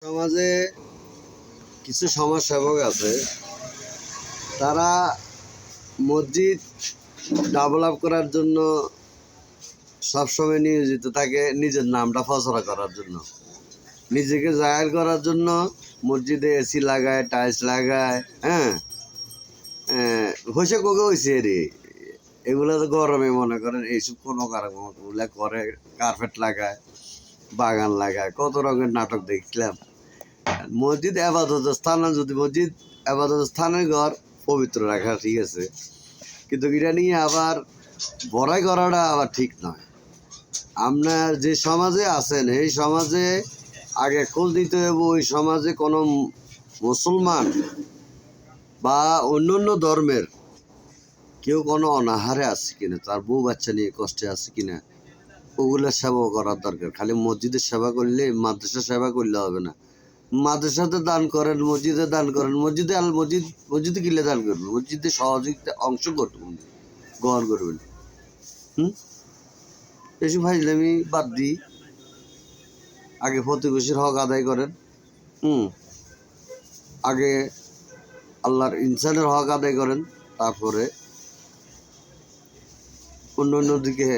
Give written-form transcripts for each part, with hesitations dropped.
সমাজে কিছু সমাজসেবক আছে, তারা মসজিদ ডেভেলপ করার জন্য সবসময় নিয়োজিত থাকে, নিজের নামটা ফসরা করার জন্য, নিজেকে জাহির করার জন্য। মসজিদে এসি লাগায়, টাইলস লাগায়, হ্যাঁ, হয়েছে কোকে হয়েছে রে। এগুলো তো গরমে মনে করেন এইসব কোনো কারণগুলো করে, কার্পেট লাগায়, বাগান লাগায়, কত রঙের নাটক দেখছিলাম। মসজিদ আবাদত স্থান, যদি মসজিদ আবাদত স্থানের ঘর পবিত্র রাখা ঠিক আছে, কিন্তু এটা নিয়ে আবার বড়াই করাটা আবার ঠিক নয়। আপনার যে সমাজে আছেন এই সমাজে আগে খোঁজ দিতে হবে, ওই সমাজে কোনো মুসলমান বা অন্য অন্য ধর্মের কেউ কোনো অনাহারে আছে কিনা, তার বউ বাচ্চা নিয়ে কষ্টে আছে কিনা, ওগুলোর সেবা করার দরকার। খালি মসজিদের সেবা করলে, মাদ্রাসার সেবা করলে হবে না। মাদ্রাসাতে দান করেন, মসজিদে দান করেন, মসজিদে কিনলে দান করবেন, মসজিদে সহযোগিতা অংশ গ্রহণ করবেন। এসব ফাইজলামি বাদ দিই, আগে প্রতিবেশীর হক আদায় করেন। আগে আল্লাহর ইনসানের হক আদায় করেন, তারপরে অন্য অন্য দিকে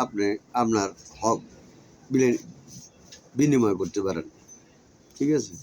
আপনি আপনার হক বিনিময় করতে পারেন। ঠিক আছে।